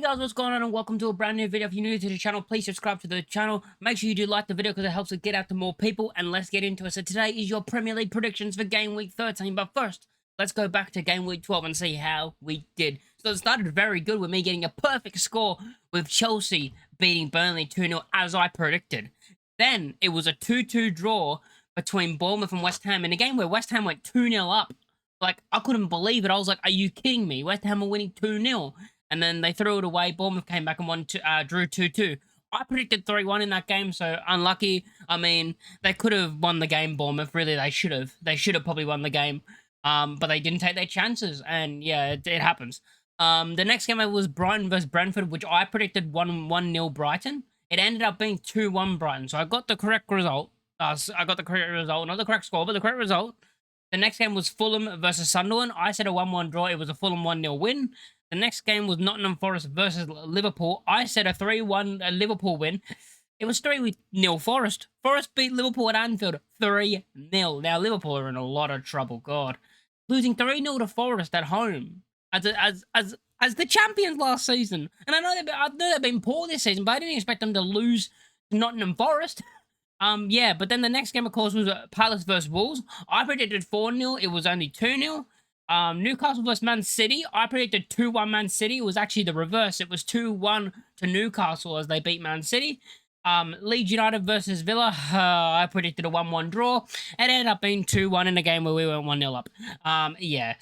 guys, what's going on, and welcome to a brand new video. If you're new to the channel, please subscribe to the channel. Make sure you do like the video because it helps it get out to more people, and let's get into it. So today is your Premier League predictions for Game Week 13, but first, let's go back to Game Week 12 and see how we did. So it started very good with me getting a perfect score with Chelsea beating Burnley 2-0 as I predicted. Then it was a 2-2 draw between Bournemouth and West Ham in a game where West Ham went 2-0 up. Like, I couldn't believe it. I was like, are you kidding me? West Ham are winning 2-0. And then they threw it away. Bournemouth came back and drew 2-2. I predicted 3-1 in that game, so unlucky. I mean, they could have won the game, Bournemouth. Really, they should have. They should have probably won the game. But they didn't take their chances, and yeah, it happens. The next game was Brighton versus Brentford, which I predicted 1-0 Brighton. It ended up being 2-1 Brighton, so I got the correct result. Not the correct score, but the correct result. The next game was Fulham versus Sunderland. I said a 1-1 draw. It was a Fulham 1-0 win. The next game was Nottingham Forest versus Liverpool. I said a 3-1 Liverpool win. It was 3-0 Forest. Forest beat Liverpool at Anfield 3-0. Now, Liverpool are in a lot of trouble, God. Losing 3-0 to Forest at home as the champions last season. And I know they've been poor this season, but I didn't expect them to lose to Nottingham Forest. Yeah, but then the next game, of course, was Palace versus Wolves. I predicted 4-0. It was only 2-0. Newcastle versus Man City. I predicted 2-1 Man City. It was actually the reverse. It was 2-1 to Newcastle as they beat Man City. Leeds United versus Villa. I predicted a 1-1 draw. It ended up being 2-1 in a game where we went 1-0 up. Yeah.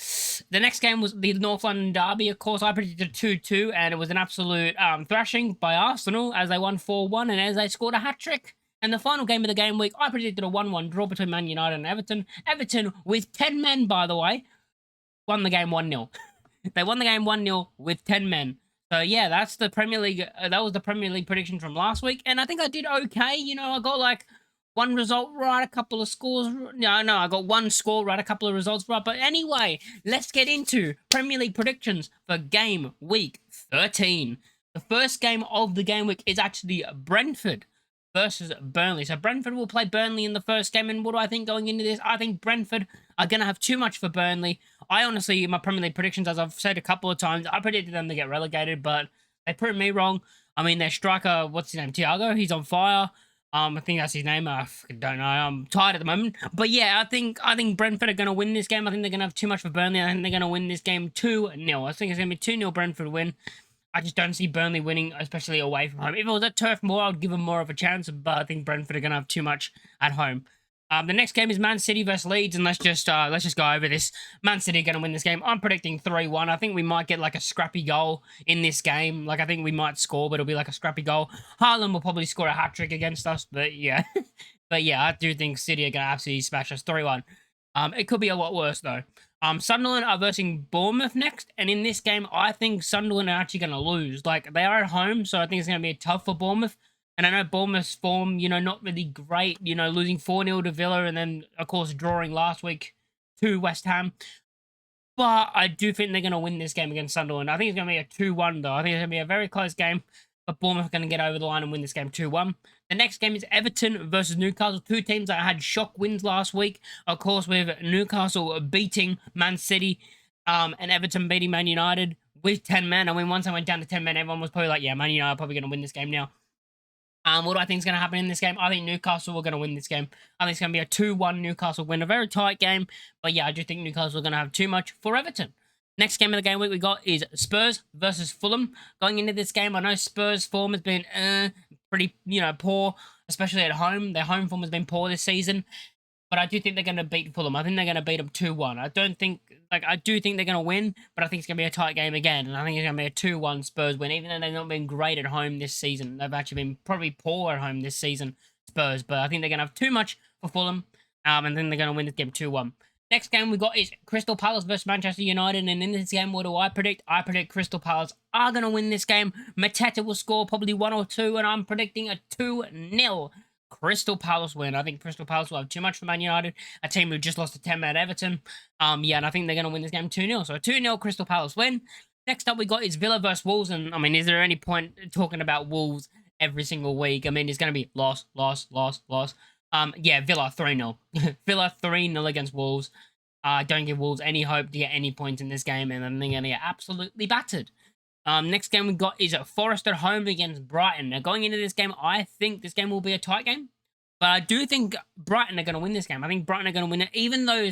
The next game was the North London Derby. Of course, I predicted 2-2, and it was an absolute thrashing by Arsenal as they won 4-1 and as they scored a hat-trick. And the final game of the game week, I predicted a 1-1 draw between Man United and Everton. Everton, with 10 men, by the way, won the game 1-0. They won the game 1-0 with 10 men. So, yeah, that's the Premier League. That was the Premier League prediction from last week. And I think I did okay. You know, I got like one result right, a couple of scores. No, I got one score right, a couple of results right. But anyway, let's get into Premier League predictions for Game Week 13. The first game of the game week is actually Brentford versus Burnley. So Brentford will play Burnley in the first game, and what do I think going into this? I think Brentford are going to have too much for Burnley. I honestly, in my Premier League predictions, as I've said a couple of times, I predicted them to get relegated, but they proved me wrong. I mean, their striker, what's his name, Thiago, he's on fire. I think that's his name. I don't know. I'm tired at the moment. But yeah, I think Brentford are going to win this game. I think they're going to have too much for Burnley. I think they're going to win this game 2-0. I think it's going to be 2-0 Brentford win. I just don't see Burnley winning, especially away from home. If it was at Turf Moor, I would give them more of a chance, but I think Brentford are going to have too much at home. The next game is Man City versus Leeds, and let's just go over this. Man City are going to win this game. I'm predicting 3-1. I think we might get like a scrappy goal in this game. Like, I think we might score, but it'll be like a scrappy goal. Haaland will probably score a hat-trick against us, but yeah. But yeah, I do think City are going to absolutely smash us 3-1. It could be a lot worse, though. Sunderland are versus Bournemouth next, and in this game, I think Sunderland are actually going to lose. Like, they are at home, so I think it's going to be tough for Bournemouth. And I know Bournemouth's form, you know, not really great, you know, losing 4-0 to Villa and then, of course, drawing last week to West Ham. But I do think they're going to win this game against Sunderland. I think it's going to be a 2-1, though. I think it's going to be a very close game, but Bournemouth are going to get over the line and win this game 2-1. The next game is Everton versus Newcastle, two teams that had shock wins last week. Of course, with Newcastle beating Man City and Everton beating Man United with 10 men. I mean, once I went down to 10 men, everyone was probably like, yeah, Man United are probably going to win this game now. What do I think is going to happen in this game? I think Newcastle are going to win this game. I think it's going to be a 2-1 Newcastle win. A very tight game. But yeah, I do think Newcastle are going to have too much for Everton. Next game of the game week we got is Spurs versus Fulham. Going into this game, I know Spurs' form has been pretty, you know, poor, especially at home. Their home form has been poor this season. But I do think they're going to beat Fulham. I think they're going to beat them 2-1. I do think they're going to win, but I think it's going to be a tight game again. And I think it's going to be a 2-1 Spurs win, even though they've not been great at home this season. They've actually been probably poor at home this season, Spurs. But I think they're going to have too much for Fulham, and then they're going to win this game 2-1. Next game we got is Crystal Palace versus Manchester United, and in this game, what do I predict? I predict Crystal Palace are going to win this game. Mateta will score probably 1 or 2, and I'm predicting a 2-0 Crystal Palace win. I think Crystal Palace will have too much for Man United, a team who just lost to 10-man Everton. Yeah, and I think they're going to win this game 2-0. So a 2-0 Crystal Palace win. Next up we got is Villa versus Wolves, and I mean, is there any point talking about Wolves every single week? I mean, it's going to be loss. Yeah, Villa 3-0. Villa 3-0 against Wolves. Don't give Wolves any hope to get any points in this game, and then they're going to get absolutely battered. Next game we got is Forest at home against Brighton. Now, going into this game, I think this game will be a tight game. But I do think Brighton are going to win this game. I think Brighton are going to win it. Even though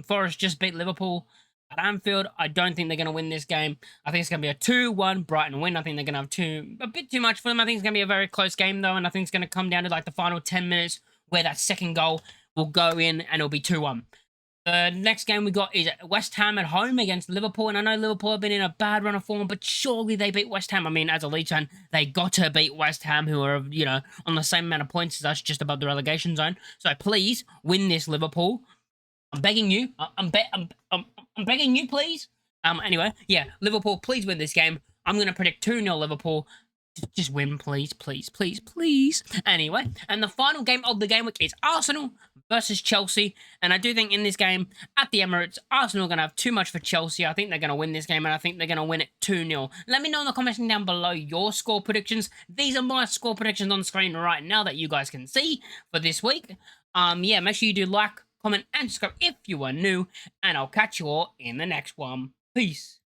Forest just beat Liverpool at Anfield, I don't think they're going to win this game. I think it's going to be a 2-1 Brighton win. I think they're going to have a bit too much for them. I think it's going to be a very close game, though. And I think it's going to come down to like the final 10 minutes where that second goal will go in and it'll be 2-1. The next game we got is West Ham at home against Liverpool. And I know Liverpool have been in a bad run of form, but surely they beat West Ham. I mean, as a Leeds fan, they got to beat West Ham, who are, on the same amount of points as us, just above the relegation zone. So please win this, Liverpool. I'm begging you. I'm begging you, please. Anyway, yeah, Liverpool, please win this game. I'm going to predict 2-0 Liverpool. Just win, please, please, please, please. Anyway, and the final game of the game week is Arsenal versus Chelsea. And I do think in this game at the Emirates, Arsenal are going to have too much for Chelsea. I think they're going to win this game, and I think they're going to win it 2-0. Let me know in the comments down below your score predictions. These are my score predictions on the screen right now that you guys can see for this week. Yeah, make sure you do like, comment, and subscribe if you are new, and I'll catch you all in the next one. Peace.